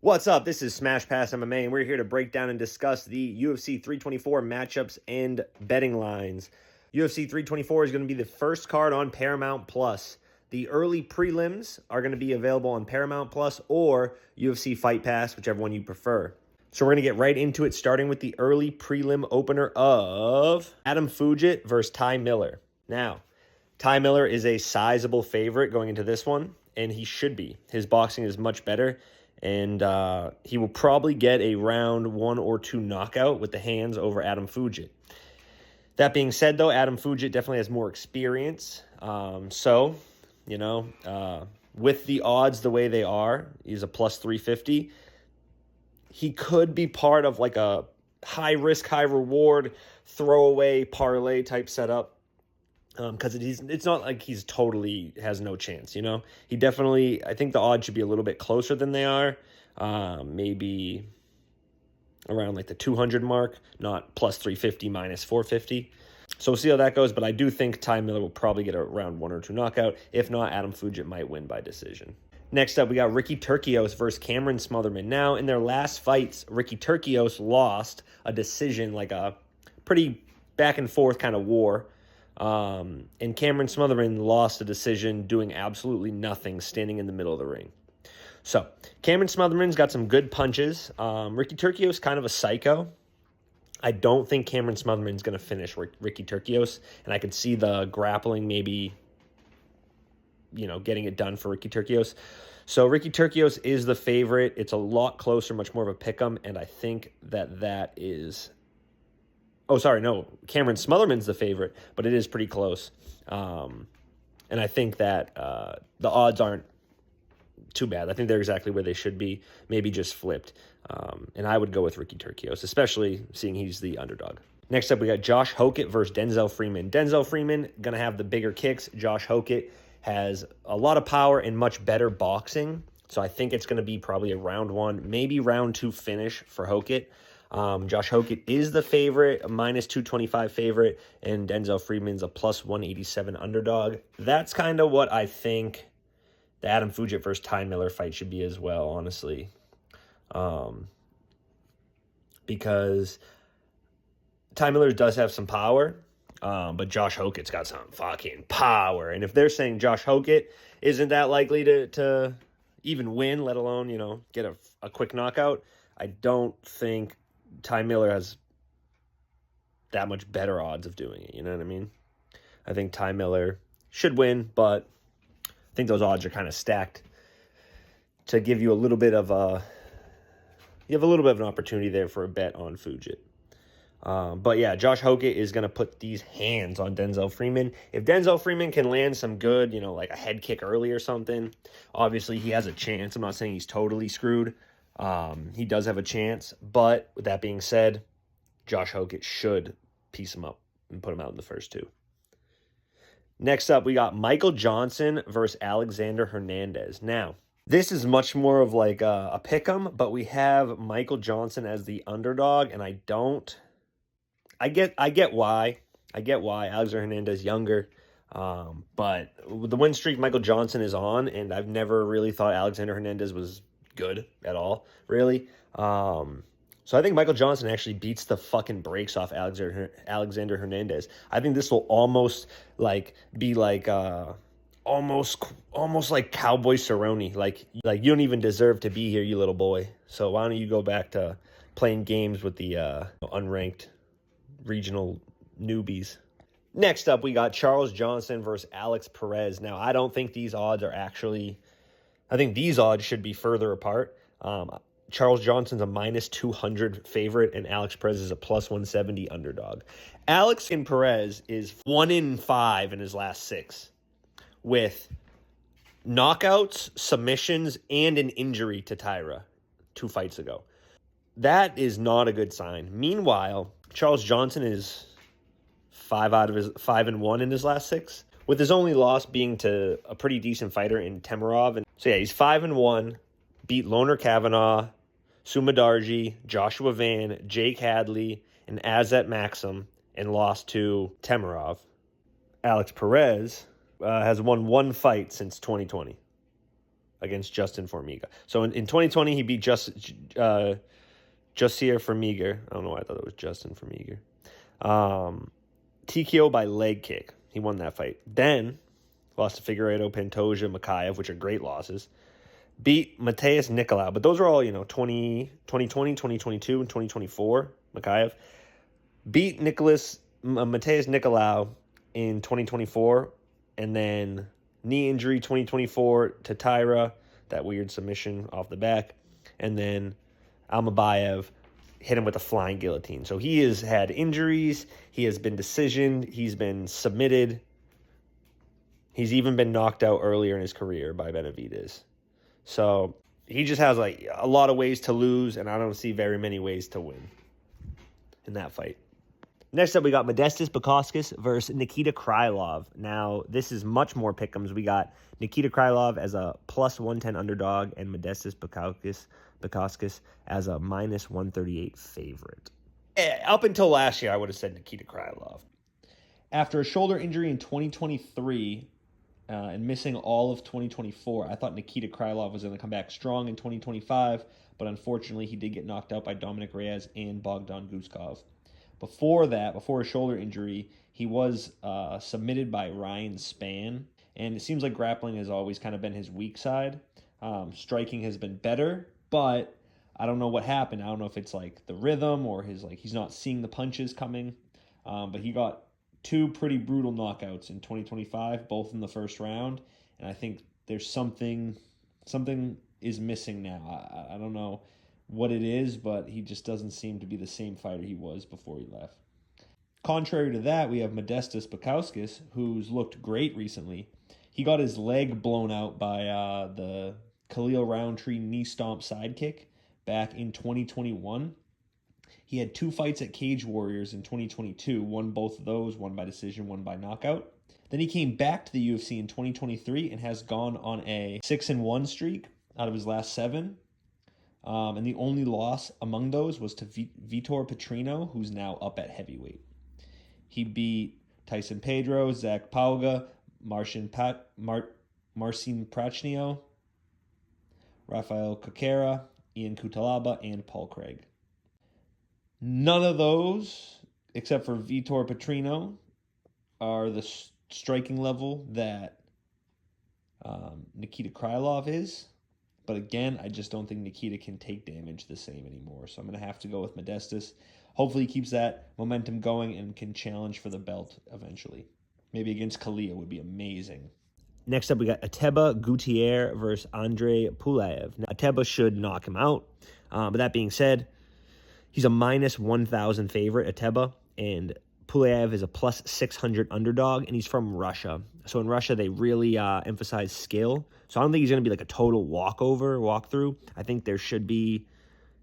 What's up? This is Smash Pass MMA, and we're here to break down and discuss the UFC 324 matchups and betting lines. UFC 324 is going to be the first card on Paramount Plus. The early prelims are going to be available on Paramount Plus or UFC Fight Pass, whichever one you prefer. So we're going to get right into it, starting with the early prelim opener of Adam Fugit versus Ty Miller. Now, Ty Miller is a sizable favorite going into this one, and he should be. His boxing is much better. And he will probably get a round 1 or 2 knockout with the hands over Adam Fugit. That being said, though, Adam Fugit definitely has more experience. With the odds the way they are, he's a plus 350. He could be part of like a high risk, high reward, throwaway parlay type setup. Because it's not like he's totally has no chance, you know? I think the odds should be a little bit closer than they are. Maybe around like the 200 mark, not plus 350 minus 450. So we'll see how that goes, but I do think Ty Miller will probably get a round 1 or 2 knockout. If not, Adam Fugit might win by decision. Next up, we got Ricky Turcios versus Cameron Smotherman. Now, in their last fights, Ricky Turcios lost a decision, like a pretty back and forth kind of war. And Cameron Smotherman lost a decision doing absolutely nothing, standing in the middle of the ring. So, Cameron Smotherman's got some good punches. Ricky Turcios kind of a psycho. I don't think Cameron Smotherman's going to finish Ricky Turcios, and I could see the grappling maybe, getting it done for Ricky Turcios. So, Ricky Turcios is the favorite. It's a lot closer, much more of a pick'em, and I think that is... Oh, sorry, no. Cameron Smotherman's the favorite, but it is pretty close. And I think that the odds aren't too bad. I think they're exactly where they should be, maybe just flipped. And I would go with Ricky Turcios, especially seeing he's the underdog. Next up, we got Josh Hokett versus Denzel Freeman. Denzel Freeman going to have the bigger kicks. Josh Hokett has a lot of power and much better boxing. So I think it's going to be probably a round 1, maybe round 2 finish for Hokett. Josh Hokett is the favorite, a minus 225 favorite, and Denzel Freeman's a plus 187 underdog. That's kind of what I think the Adam Fugit versus Ty Miller fight should be as well, honestly. Because Ty Miller does have some power, but Josh Hokett's got some fucking power. And if they're saying Josh Hokett isn't that likely to even win, let alone, get a quick knockout, I don't think Ty Miller has that much better odds of doing it. You know what I mean? I think Ty Miller should win, but I think those odds are kind of stacked to give you a little bit of an opportunity there for a bet on Fugit. But yeah, Josh Hokett is going to put these hands on Denzel Freeman. If Denzel Freeman can land some good, like a head kick early or something, obviously he has a chance. I'm not saying he's totally screwed. He does have a chance, but with that being said, Josh Hokett should piece him up and put him out in the first 2. Next up, we got Michael Johnson versus Alexander Hernandez. Now, this is much more of like a pick'em, but we have Michael Johnson as the underdog, and I get why. I get why. Alexander Hernandez younger, but the win streak Michael Johnson is on, and I've never really thought Alexander Hernandez was good at all, really. So I think Michael Johnson actually beats the fucking brakes off Alexander Hernandez. I think this will almost be almost like Cowboy Cerrone. Like you don't even deserve to be here, you little boy. So why don't you go back to playing games with the unranked regional newbies? Next up, we got Charles Johnson versus Alex Perez. Now, I don't think these odds are actually... I think these odds should be further apart. Charles Johnson's a minus 200 favorite, and Alex Perez is a plus 170 underdog. Alex and Perez is 1-5 in his last 6, with knockouts, submissions, and an injury to Tyra 2 fights ago. That is not a good sign. Meanwhile, Charles Johnson is 5-1 in his last 6. With his only loss being to a pretty decent fighter in Temerov. And so yeah, he's 5-1, beat Loner Kavanaugh, Sumadarji, Joshua Van, Jake Hadley, and Azat Maxim, and lost to Temerov. Alex Perez has won 1 fight since 2020. against Justin Formiga. So in 2020, he beat Jussier Formiga. I don't know why I thought it was Justin Formiga. TKO by leg kick. He won that fight. Then lost to Figueiredo, Pantoja, Makayev, which are great losses. Beat Mateus Nicolau. But those are all, 2020, 2022, and 2024. Makayev. Beat Mateus Nicolau in 2024. And then knee injury 2024 to Tyra. That weird submission off the back. And then Almabayev hit him with a flying guillotine. So he has had injuries. He has been decisioned. He's been submitted. He's even been knocked out earlier in his career by Benavidez. So he just has like a lot of ways to lose, and I don't see very many ways to win in that fight. Next up, we got Modestas Bukauskas versus Nikita Krylov. Now, this is much more pick'ems. We got Nikita Krylov as a plus 110 underdog and Modestas Bukauskas as a minus 138 favorite. Up until last year, I would have said Nikita Krylov. After a shoulder injury in 2023 and missing all of 2024, I thought Nikita Krylov was going to come back strong in 2025, but unfortunately, he did get knocked out by Dominic Reyes and Bogdan Guskov. Before that, before a shoulder injury, he was submitted by Ryan Spann, and it seems like grappling has always kind of been his weak side. Striking has been better, but I don't know what happened. I don't know if it's like the rhythm or he's not seeing the punches coming. But he got two pretty brutal knockouts in 2025, both in the first round, and I think there's something is missing now. I don't know what it is, but he just doesn't seem to be the same fighter he was before he left. Contrary to that, we have Modestas Bukauskas, who's looked great recently. He got his leg blown out by the Khalil Roundtree knee stomp sidekick back in 2021. He had two fights at Cage Warriors in 2022, won both of those, one by decision, one by knockout. Then he came back to the UFC in 2023 and has gone on a 6-1 streak out of his last 7. And the only loss among those was to Vitor Petrino, who's now up at heavyweight. He beat Tyson Pedro, Zach Pauga, Marcin Prachnio, Rafael Coquera, Ian Cutelaba, and Paul Craig. None of those, except for Vitor Petrino, are the striking level that Nikita Krylov is. But again, I just don't think Nikita can take damage the same anymore. So I'm going to have to go with Modestas. Hopefully he keeps that momentum going and can challenge for the belt eventually. Maybe against Kalia would be amazing. Next up, we got Ateba Gutierrez versus Andre Pulaev. Now, Ateba should knock him out. But that being said, he's a minus 1,000 favorite, Ateba, and Pulaev is a plus 600 underdog, and he's from Russia. So in Russia, they really emphasize skill. So I don't think he's going to be like a total walkthrough. I think there should be,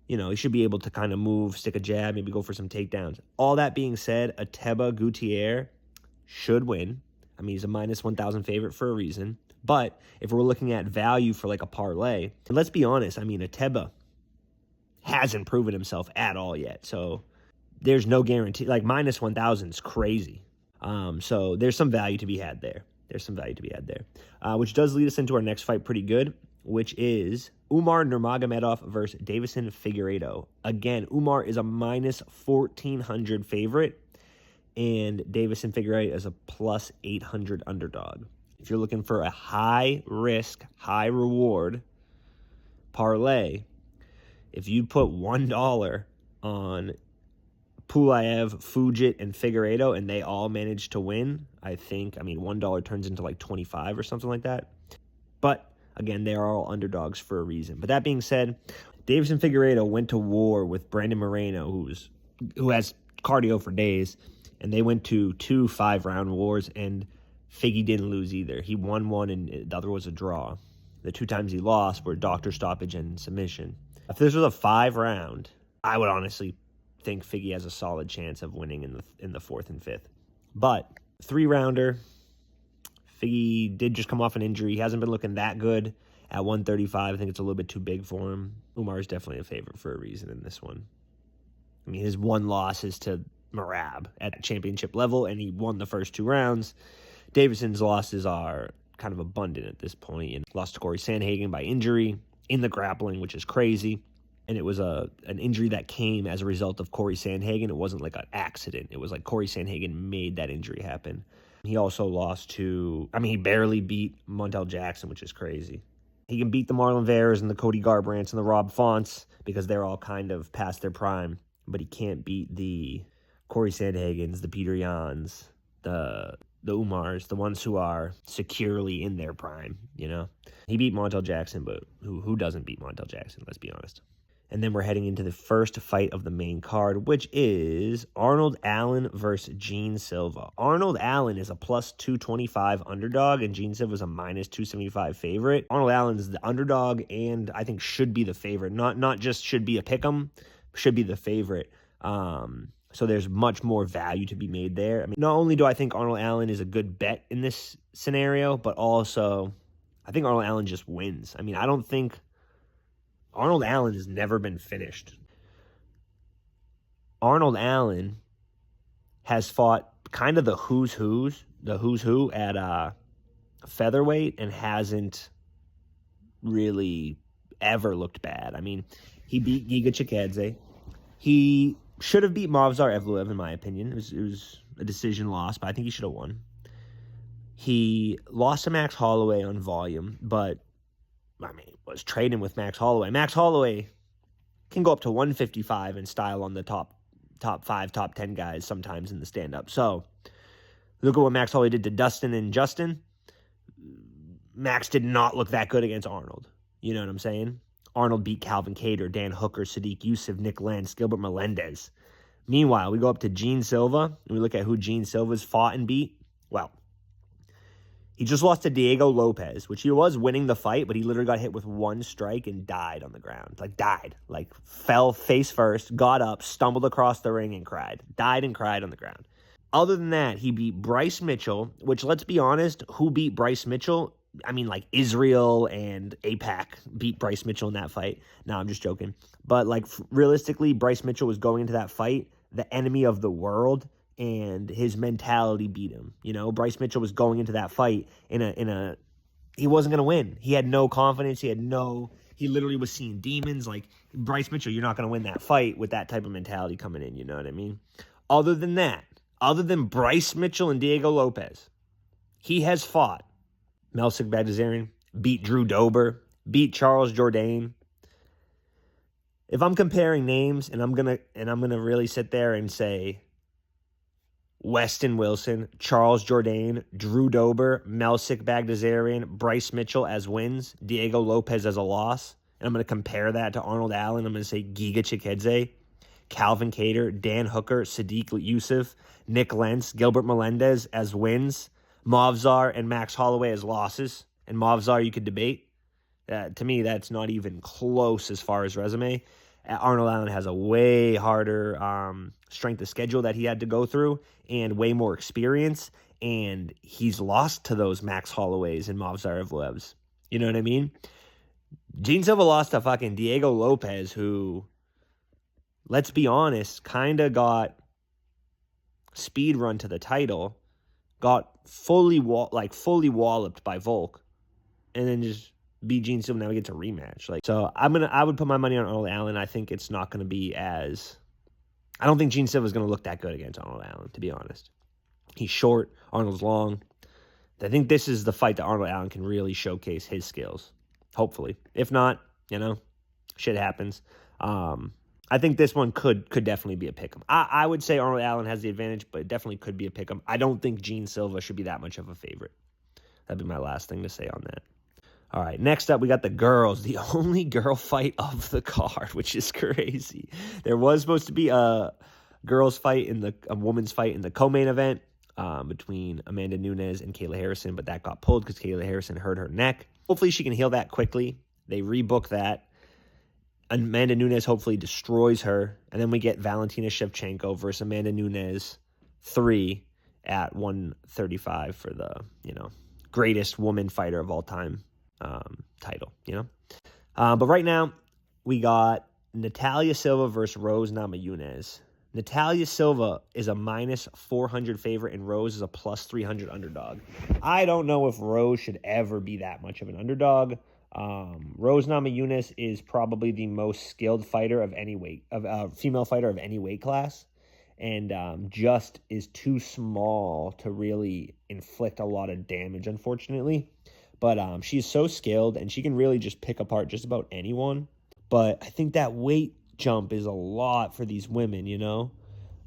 he should be able to kind of move, stick a jab, maybe go for some takedowns. All that being said, Ateba Gutierrez should win. I mean, he's a minus 1,000 favorite for a reason. But if we're looking at value for like a parlay, let's be honest, I mean, Ateba hasn't proven himself at all yet. So there's no guarantee. Like minus 1,000 is crazy. So there's some value to be had there. Which does lead us into our next fight pretty good, which is Umar Nurmagomedov versus Davison Figueiredo. Again, Umar is a minus 1,400 favorite, and Davison Figueiredo is a plus 800 underdog. If you're looking for a high risk, high reward parlay, if you put $1 on Pulaev, Fugit, and Figueiredo, and they all managed to win, $1 turns into like 25 or something like that. But again, they are all underdogs for a reason. But that being said, Davison Figueiredo went to war with Brandon Moreno, who has cardio for days, and they went to 2 5-round wars, and Figgy didn't lose either. He won one, and the other was a draw. The 2 times he lost were doctor stoppage and submission. If this was a 5-round, I would honestly think Figgy has a solid chance of winning in the 4th and 5th. But 3-rounder, Figgy did just come off an injury. He hasn't been looking that good at 135. I think it's a little bit too big for him. Umar is definitely a favorite for a reason in this one. I mean, his one loss is to Merab at championship level, and he won the first 2 rounds. Davidson's losses are kind of abundant at this point. And lost to Corey Sandhagen by injury in the grappling, which is crazy. And it was an injury that came as a result of Corey Sandhagen. It wasn't like an accident. It was like Corey Sandhagen made that injury happen. He also lost to, he barely beat Montel Jackson, which is crazy. He can beat the Marlon Veras and the Cody Garbrandts and the Rob Fonts because they're all kind of past their prime. But he can't beat the Corey Sandhagens, the Peter Yans, the Umars, the ones who are securely in their prime, you know? He beat Montel Jackson, but who doesn't beat Montel Jackson, let's be honest. And then we're heading into the first fight of the main card, which is Arnold Allen versus Gene Silva. Arnold Allen is a plus 225 underdog, and Gene Silva is a minus 275 favorite. Arnold Allen is the underdog, and I think should be the favorite. Not just should be a pick'em, should be the favorite. So there's much more value to be made there. Not only do I think Arnold Allen is a good bet in this scenario, but also I think Arnold Allen just wins. I don't think Arnold Allen has never been finished. Arnold Allen has fought kind of the who's who at featherweight and hasn't really ever looked bad. He beat Giga Chikadze. He should have beat Movsar Evloev, in my opinion. It was a decision loss, but I think he should have won. He lost to Max Holloway on volume, but was trading with Max Holloway. Max Holloway can go up to 155 and style on the top 5, top 10 guys sometimes in the stand-up. So, look at what Max Holloway did to Dustin and Justin. Max did not look that good against Arnold. You know what I'm saying? Arnold beat Calvin Kattar, Dan Hooker, Sadiq Youssef, Nick Lentz, Gilbert Melendez. Meanwhile, we go up to Gene Silva, and we look at who Gene Silva's fought and beat. Well, he just lost to Diego Lopez, which he was winning the fight, but he literally got hit with one strike and died on the ground. Fell face first, got up, stumbled across the ring and cried. Died and cried on the ground. Other than that, he beat Bryce Mitchell, which, let's be honest, who beat Bryce Mitchell? Israel and APAC beat Bryce Mitchell in that fight. No, I'm just joking. But, realistically, Bryce Mitchell was going into that fight the enemy of the world, and his mentality beat him. Bryce Mitchell was going into that fight he wasn't going to win. He had no confidence. He literally was seeing demons. Bryce Mitchell, you're not going to win that fight with that type of mentality coming in, you know what I mean? Other than Bryce Mitchell and Diego Lopez, he has fought Melsik Baghdasaryan, beat Drew Dober, beat Charles Jourdain. If I'm comparing names, and I'm gonna really sit there and say Weston Wilson, Charles Jourdain, Drew Dober, Melsik Baghdasaryan, Bryce Mitchell as wins, Diego Lopez as a loss, and I'm going to compare that to Arnold Allen. I'm going to say Giga Chikadze, Calvin Kattar, Dan Hooker, Sadiq Youssef, Nick Lentz, Gilbert Melendez as wins, Movsar and Max Holloway as losses. And Movsar you could debate. To me, that's not even close as far as resume. Arnold Allen has a way harder strength of schedule that he had to go through and way more experience, and he's lost to those Max Holloways and Movsar Evloevs. You know what I mean? Gene Silva lost to fucking Diego Lopez, who, let's be honest, kind of got speed run to the title, got fully walloped by Volk, and then just beat Gene Silva. Now we get to rematch. So I would put my money on Arnold Allen. I think it's not going to be I don't think Gene Silva is going to look that good against Arnold Allen, to be honest. He's short, Arnold's long. I think this is the fight that Arnold Allen can really showcase his skills. Hopefully. If not, shit happens. I think this one could definitely be a pick'em. I would say Arnold Allen has the advantage, but it definitely could be a pick'em. I don't think Gene Silva should be that much of a favorite. That'd be my last thing to say on that. All right, next up, we got the girls. The only girl fight of the card, which is crazy. There was supposed to be a woman's fight in the co-main event between Amanda Nunes and Kayla Harrison, but that got pulled because Kayla Harrison hurt her neck. Hopefully she can heal that quickly. They rebook that. Amanda Nunes hopefully destroys her, and then we get Valentina Shevchenko versus Amanda Nunes 3 at 135 for the, greatest woman fighter of all time title, But right now, we got Natalia Silva versus Rose Namajunas. Natalia Silva is a minus 400 favorite, and Rose is a plus 300 underdog. I don't know if Rose should ever be that much of an underdog. Rose Namajunas is probably the most skilled fighter of any weight, female fighter of any weight class, and just is too small to really inflict a lot of damage, unfortunately. But she's so skilled, and she can really just pick apart just about anyone. But I think that weight jump is a lot for these women, you know?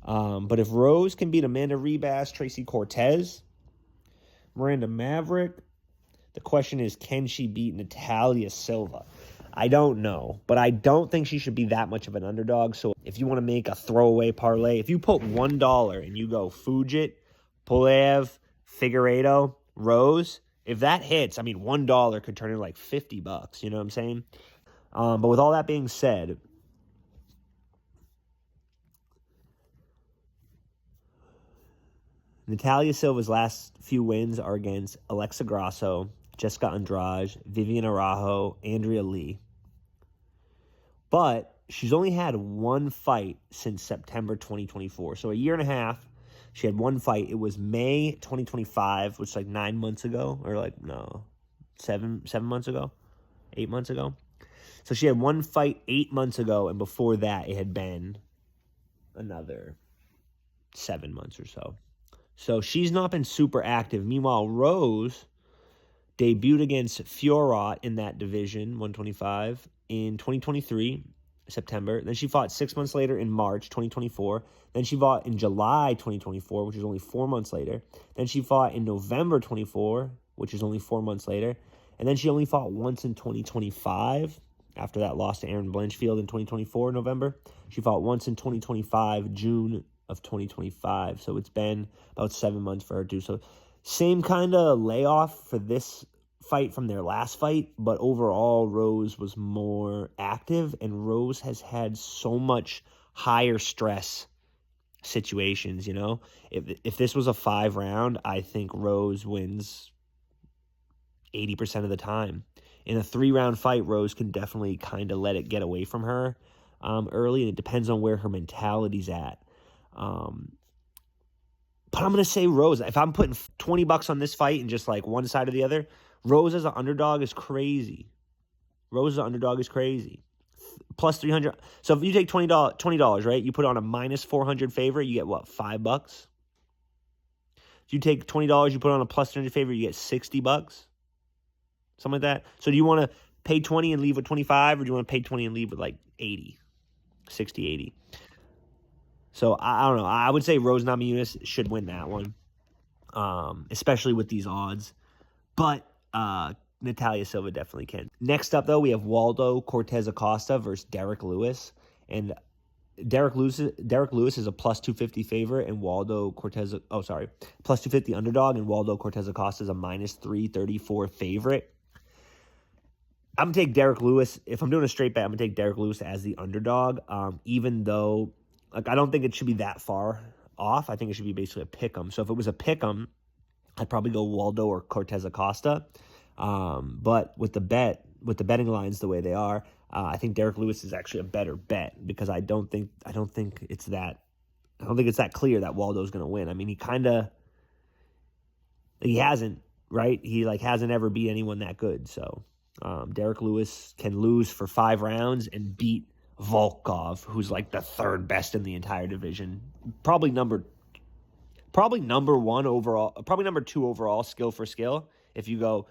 But if Rose can beat Amanda Ribas, Tracy Cortez, Miranda Maverick, the question is, can she beat Natalia Silva? I don't know, but I don't think she should be that much of an underdog. So if you want to make a throwaway parlay, if you put $1 and you go Fujit, Pulev, Figueiredo, Rose, if that hits, I mean, $1 could turn into like $50. You know what I'm saying? But with all that being said, Natalia Silva's last few wins are against Alexa Grasso, Jessica Andrade, Vivian Araujo, Andrea Lee. But she's only had one fight since September 2024. So a year and a half, she had one fight. It was May 2025, which is like 9 months ago, or like, no, 7 months ago, 8 months ago. So she had one fight 8 months ago, and before that, it had been another 7 months or so. So she's not been super active. Meanwhile, Rose debuted against Fiorot in that division, 125, in 2023, September. Then she fought 6 months later in March 2024. Then she fought in July 2024, which is only 4 months later. Then she fought in November 24, which is only 4 months later. And then she only fought once in 2025, after that loss to Erin Blanchfield in 2024, November. She fought once in 2025, June of 2025. So it's been about 7 months for her too. So same kind of layoff for this fight from their last fight, but overall Rose was more active, and Rose has had so much higher stress situations, you know. If this was a 5-round, I think Rose wins 80% of the time. In a 3-round fight, Rose can definitely kind of let it get away from her early, and it depends on where her mentality's at. But I'm going to say Rose. If I'm putting $20 on this fight and just like one side or the other, Rose as an underdog is crazy. Rose as an underdog is crazy. Plus 300. So if you take $20, right? You put on a minus 400 favorite, you get what, $5? If you take $20, you put on a plus 300 favorite, you get $60. Something like that. So do you want to pay 20 and leave with 25, or do you want to pay 20 and leave with like 80, 60, 80? So I don't know. I would say Rose Namajunas should win that one, especially with these odds. But Natalia Silva definitely can. Next up, though, we have Waldo Cortez Acosta versus Derek Lewis. And Derek Lewis is a plus 250 favorite, and plus 250 underdog, and Waldo Cortez Acosta is a minus 334 favorite. I'm going to take Derek Lewis. If I'm doing a straight bet, I'm going to take Derek Lewis as the underdog, even though I don't think it should be that far off. I think it should be basically a pick'em. So if it was a pick'em, I'd probably go Waldo or Cortez Acosta. But with the betting lines the way they are, I think Derek Lewis is actually a better bet, because I don't think it's that clear that Waldo's going to win. I mean, he hasn't, right? He hasn't ever beat anyone that good. So Derek Lewis can lose for 5 rounds and beat Volkov, who's like the third best in the entire division. Probably number 1 overall, probably number 2 overall, skill for skill. If you go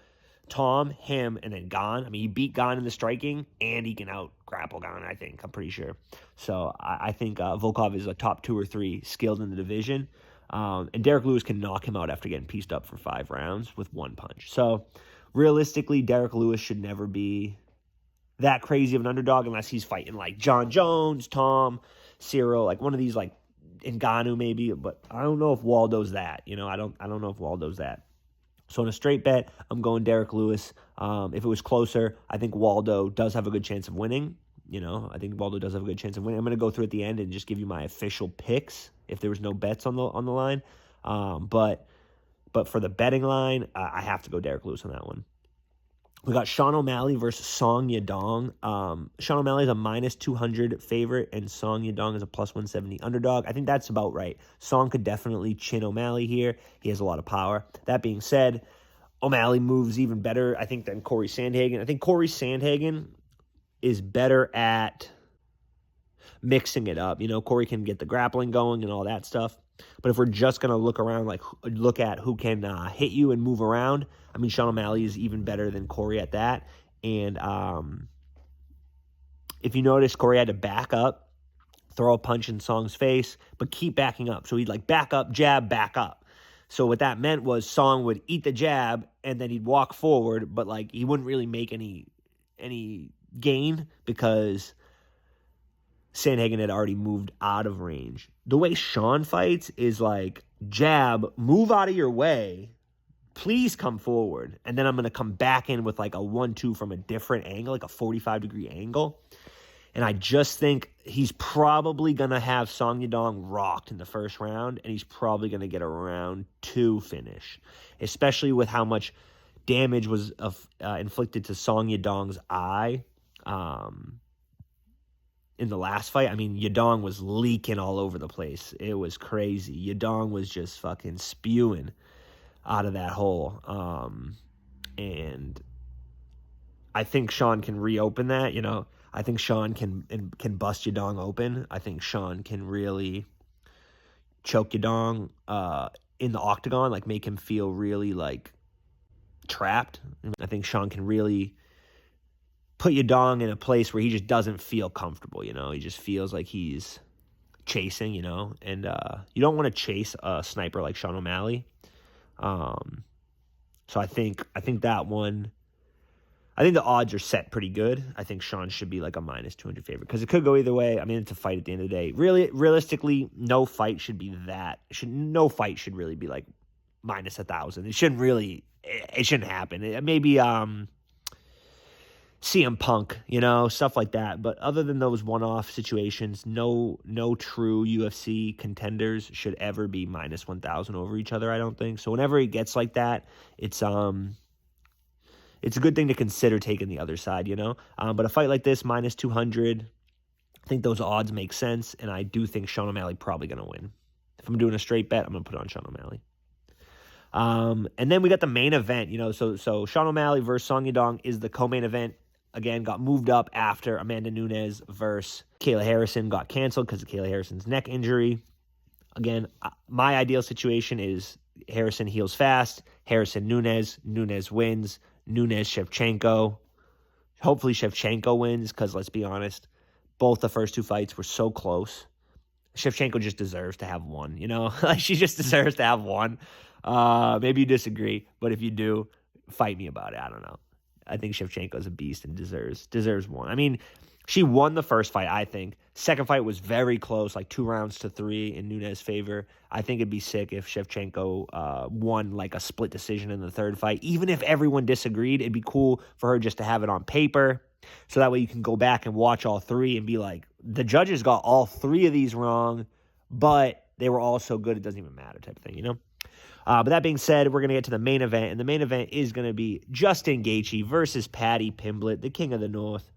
Tom, him, and then Gane. I mean, he beat Gane in the striking, and he can out-grapple Gane, I think. I'm pretty sure. So I think Volkov is a top 2 or 3 skilled in the division. And Derek Lewis can knock him out after getting pieced up for 5 rounds with 1 punch. So realistically, Derek Lewis should never be that crazy of an underdog unless he's fighting like John Jones, Tom, Cyril, like one of these, like Ngannou maybe. But I don't know if Waldo's that. You know, I don't know if Waldo's that. So in a straight bet, I'm going Derek Lewis. If it was closer, I think Waldo does have a good chance of winning. You know, I think Waldo does have a good chance of winning. I'm going to go through at the end and just give you my official picks if there was no bets on the line. But for the betting line, I have to go Derek Lewis on that one. We got Sean O'Malley versus Song Yadong. Sean O'Malley is a minus 200 favorite, and Song Yadong is a plus 170 underdog. I think that's about right. Song could definitely chin O'Malley here. He has a lot of power. That being said, O'Malley moves even better, I think, than Corey Sandhagen. I think Corey Sandhagen is better at mixing it up. Corey can get the grappling going and all that stuff. But if we're just going to look at who can hit you and move around, I mean, Sean O'Malley is even better than Corey at that. And if you notice, Corey had to back up, throw a punch in Song's face, but keep backing up. So he'd back up, jab, back up. So what that meant was Song would eat the jab and then he'd walk forward, but he wouldn't really make any gain because Sandhagen had already moved out of range. The way Sean fights is jab, move out of your way, please come forward, and then I'm going to come back in with a 1-2 from a different angle, a 45-degree angle. And I just think he's probably going to have Song Yadong rocked in the first round, and he's probably going to get a round 2 finish, especially with how much damage was inflicted to Song Yadong's eye in the last fight. I mean, Yadong was leaking all over the place. It was crazy. Yadong was just fucking spewing out of that hole. And I think Sean can reopen that, I think Sean can bust Yadong open. I think Sean can really choke Yadong in the octagon, make him feel really trapped. I think Sean can really put Yadong in a place where he just doesn't feel comfortable. He just feels like he's chasing, and you don't want to chase a sniper like Sean O'Malley. So I think that one, I think the odds are set pretty good. I think Sean should be a minus 200 favorite because it could go either way. I mean, it's a fight at the end of the day. Really, realistically, no fight should be that. No fight should really be minus 1,000. It shouldn't happen. Maybe CM Punk, stuff like that. But other than those one-off situations, no true UFC contenders should ever be minus 1,000 over each other, I don't think. So whenever it gets like that, it's a good thing to consider taking the other side, But a fight like this, minus 200, I think those odds make sense, and I do think Sean O'Malley probably going to win. If I'm doing a straight bet, I'm going to put on Sean O'Malley. And then we got the main event, so Sean O'Malley versus Song Yadong is the co-main event. Again, got moved up after Amanda Nunes versus Kayla Harrison got canceled because of Kayla Harrison's neck injury. Again, my ideal situation is Harrison heals fast, Harrison Nunes wins, Nunes Shevchenko. Hopefully Shevchenko wins because, let's be honest, both the first 2 fights were so close. Shevchenko just deserves to have one, she just deserves to have one. Maybe you disagree, but if you do, fight me about it. I don't know. I think Shevchenko is a beast and deserves one. I mean, she won the first fight, I think. Second fight was very close, 2 rounds to 3 in Nunes' favor. I think it'd be sick if Shevchenko won a split decision in the third fight. Even if everyone disagreed, it'd be cool for her just to have it on paper. So that way you can go back and watch all 3 and be the judges got all 3 of these wrong, but they were all so good it doesn't even matter type of thing, But that being said, we're going to get to the main event, and the main event is going to be Justin Gaethje versus Paddy Pimblett, the King of the North.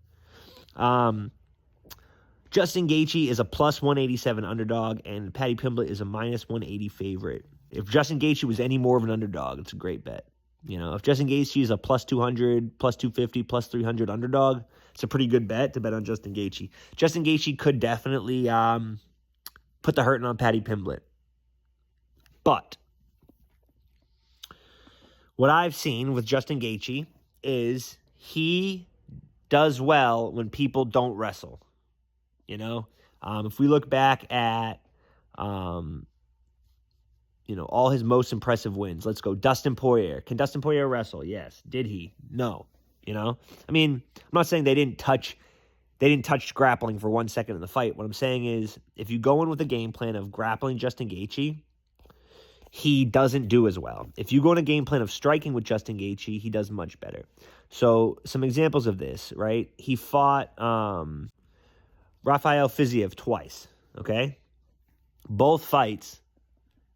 Justin Gaethje is a plus 187 underdog, and Paddy Pimblett is a minus 180 favorite. If Justin Gaethje was any more of an underdog, it's a great bet. If Justin Gaethje is a plus 200, plus 250, plus 300 underdog, it's a pretty good bet to bet on Justin Gaethje. Justin Gaethje could definitely put the hurting on Paddy Pimblett. But what I've seen with Justin Gaethje is he does well when people don't wrestle. If we look back at, all his most impressive wins, let's go Dustin Poirier. Can Dustin Poirier wrestle? Yes. Did he? No. I mean, I'm not saying they didn't touch grappling for 1 second in the fight. What I'm saying is if you go in with a game plan of grappling Justin Gaethje, he doesn't do as well. If you go in a game plan of striking with Justin Gaethje, he does much better. So some examples of this, right? He fought Rafael Fiziev twice, okay? Both fights,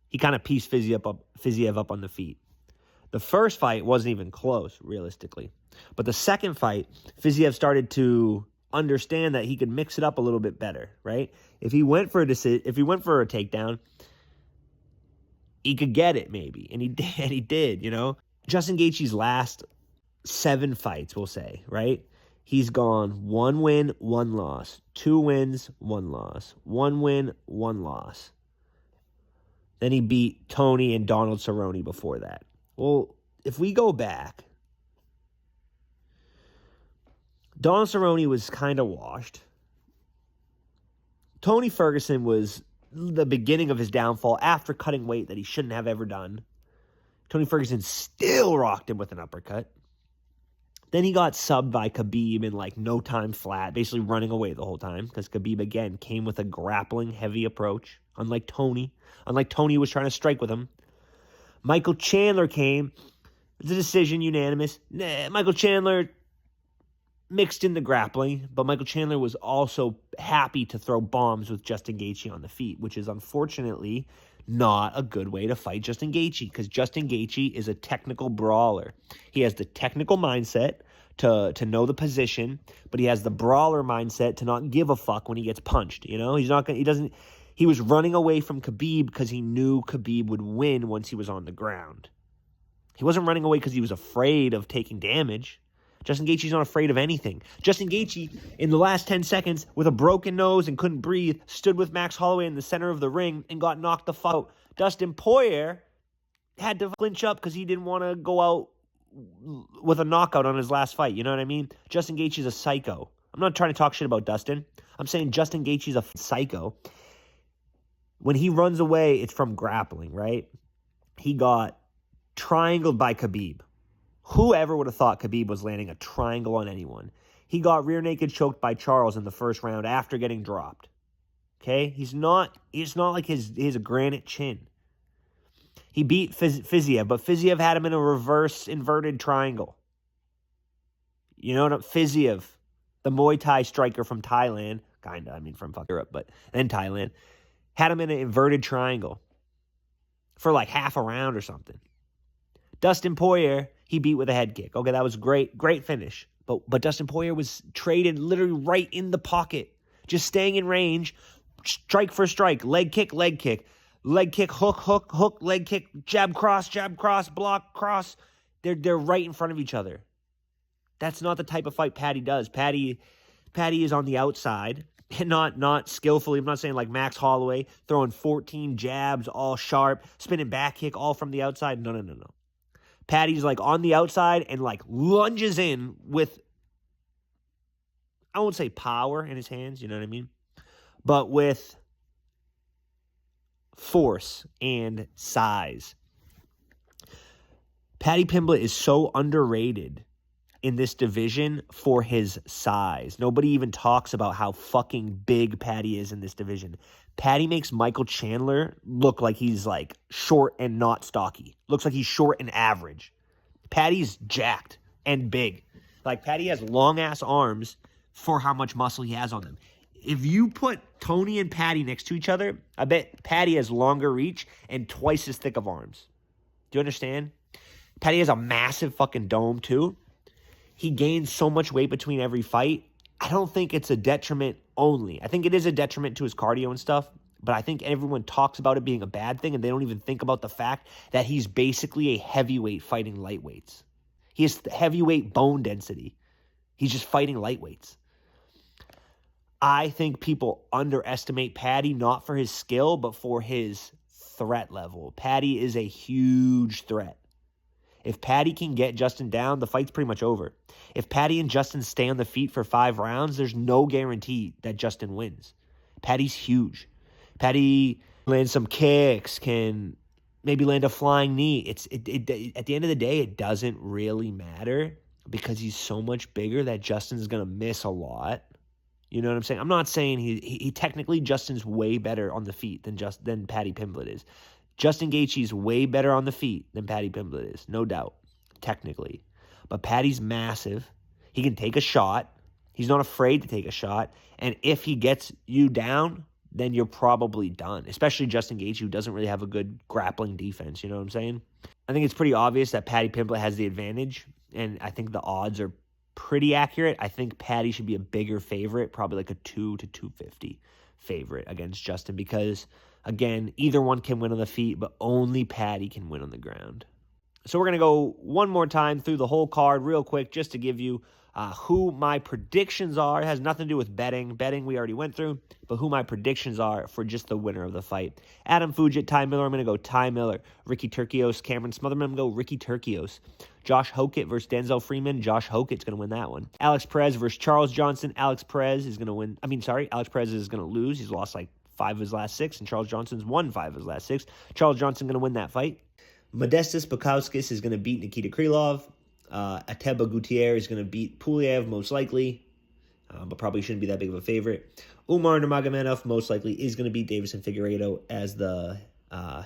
he kind of pieced Fiziev up on the feet. The first fight wasn't even close, realistically. But the second fight, Fiziev started to understand that he could mix it up a little bit better, right? If he went for a takedown, he could get it maybe, and he did, you know. Justin Gaethje's last 7 fights, we'll say, right? He's gone 1 win, 1 loss, 2 wins, 1 loss, 1 win, 1 loss. Then he beat Tony and Donald Cerrone before that. Well, if we go back, Donald Cerrone was kind of washed. Tony Ferguson was the beginning of his downfall after cutting weight that he shouldn't have ever done. Tony Ferguson still rocked him with an uppercut. Then he got subbed by Khabib in like no time flat, basically running away the whole time because Khabib, again, came with a grappling heavy approach, unlike Tony. Unlike Tony was trying to strike with him. Michael Chandler came. It was a decision, unanimous. Michael Chandler mixed in the grappling, but Michael Chandler was also happy to throw bombs with Justin Gaethje on the feet, which is unfortunately not a good way to fight Justin Gaethje because Justin Gaethje is a technical brawler. He has the technical mindset to know the position, but he has the brawler mindset to not give a fuck when he gets punched. You know, he was running away from Khabib because he knew Khabib would win once he was on the ground. He wasn't running away because he was afraid of taking damage. Justin Gaethje's not afraid of anything. Justin Gaethje, in the last 10 seconds, with a broken nose and couldn't breathe, stood with Max Holloway in the center of the ring and got knocked the fuck out. Dustin Poirier had to clinch up because he didn't want to go out with a knockout on his last fight. You know what I mean? Justin Gaethje's a psycho. I'm not trying to talk shit about Dustin. I'm saying Justin Gaethje's a psycho. When he runs away, it's from grappling, right? He got triangled by Khabib. Whoever would have thought Khabib was landing a triangle on anyone? He got rear naked choked by Charles in the first round after getting dropped. Okay? It's not like his granite chin. He beat Fiziev, but Fiziev had him in a reverse inverted triangle. You know what? Fiziev, the Muay Thai striker from Thailand, kinda, I mean from Europe, but then Thailand, had him in an inverted triangle for like half a round or something. Dustin Poirier, he beat with a head kick. Okay, that was great finish. But Dustin Poirier was traded literally right in the pocket, just staying in range, strike for strike, leg kick, leg kick, hook, leg kick, jab, cross, block, cross. They're right in front of each other. That's not the type of fight Paddy does. Paddy is on the outside, and not skillfully. I'm not saying like Max Holloway throwing 14 jabs, all sharp, spinning back kick, all from the outside. No. Paddy's like on the outside and like lunges in with, I won't say power in his hands, you know what I mean? But with force and size. Paddy Pimblett is so underrated in this division for his size. Nobody even talks about how fucking big Paddy is in this division. Paddy makes Michael Chandler look like he's like short and not stocky. Looks like he's short and average. Paddy's jacked and big. Like Paddy has long ass arms for how much muscle he has on them. If you put Tony and Paddy next to each other, I bet Paddy has longer reach and twice as thick of arms. Do you understand? Paddy has a massive fucking dome too. He gains so much weight between every fight. I don't think it's a detriment only. I think it is a detriment to his cardio and stuff, but I think everyone talks about it being a bad thing, and they don't even think about the fact that he's basically a heavyweight fighting lightweights. He has heavyweight bone density. He's just fighting lightweights. I think people underestimate Paddy, not for his skill, but for his threat level. Paddy is a huge threat. If Paddy can get Justin down, the fight's pretty much over. If Paddy and Justin stay on the feet for 5 rounds, there's no guarantee that Justin wins. Paddy's huge. Paddy lands some kicks, can maybe land a flying knee. At the end of the day, it doesn't really matter because he's so much bigger that Justin's going to miss a lot. You know what I'm saying? I'm not saying he technically Justin's way better on the feet than Paddy Pimblett is. Justin Gaethje's way better on the feet than Paddy Pimblett is, no doubt, technically. But Paddy's massive. He can take a shot. He's not afraid to take a shot. And if he gets you down, then you're probably done, especially Justin Gaethje, who doesn't really have a good grappling defense. You know what I'm saying? I think it's pretty obvious that Paddy Pimblett has the advantage, and I think the odds are pretty accurate. I think Paddy should be a bigger favorite, probably like a 2 to 250 favorite against Justin, because, again, either one can win on the feet, but only Paddy can win on the ground. So we're going to go one more time through the whole card real quick just to give you who my predictions are. It has nothing to do with betting. Betting we already went through, but who my predictions are for just the winner of the fight. Adam Fugitt, Ty Miller, I'm going to go Ty Miller. Ricky Turcios, Cameron Smotherman, I'm going to go Ricky Turcios. Josh Hokett versus Denzel Freeman. Josh Hokett's going to win that one. Alex Perez versus Charles Johnson. Alex Perez is going to win. Alex Perez is going to lose. He's lost like 5 of his last 6, and Charles Johnson's won 5 of his last 6. Charles Johnson going to win that fight. Modestas Bukauskas is going to beat Nikita Krylov. Ateba Gutierrez is going to beat Puliev, most likely, but probably shouldn't be that big of a favorite. Umar Nurmagomedov most likely is going to beat Davison Figueiredo as the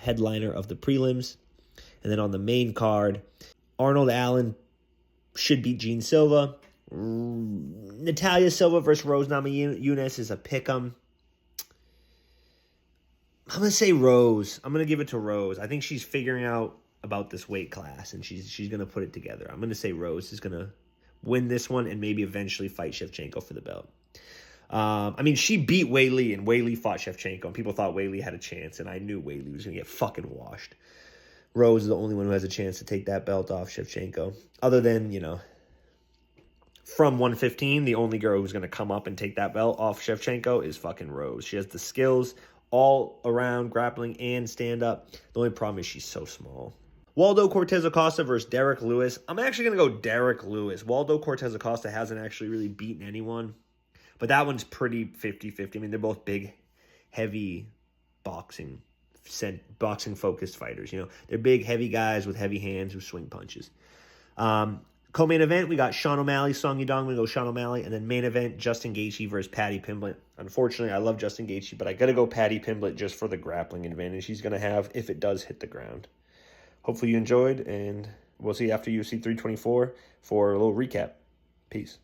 headliner of the prelims. And then on the main card, Arnold Allen should beat Gene Silva. Natalia Silva versus Rose Namajunas is a pick'em. I'm going to say Rose. I'm going to give it to Rose. I think she's figuring out about this weight class, and she's going to put it together. I'm going to say Rose is going to win this one and maybe eventually fight Shevchenko for the belt. She beat Weili, and Weili fought Shevchenko, and people thought Weili had a chance, and I knew Weili was going to get fucking washed. Rose is the only one who has a chance to take that belt off Shevchenko. Other than, from 115, the only girl who's going to come up and take that belt off Shevchenko is fucking Rose. She has the skills all around, grappling and stand-up. The only problem is she's so small. Waldo Cortez Acosta versus Derek Lewis. I'm actually going to go Derek Lewis. Waldo Cortez Acosta hasn't actually really beaten anyone, but that one's pretty 50-50. They're both big, heavy boxing-focused fighters. They're big, heavy guys with heavy hands who swing punches. Co-main event, we got Sean O'Malley, Song Yadong. I'm going to go Sean O'Malley. And then main event, Justin Gaethje versus Paddy Pimblett. Unfortunately, I love Justin Gaethje, but I got to go Paddy Pimblett just for the grappling advantage he's going to have if it does hit the ground. Hopefully you enjoyed, and we'll see you after UFC 324 for a little recap. Peace.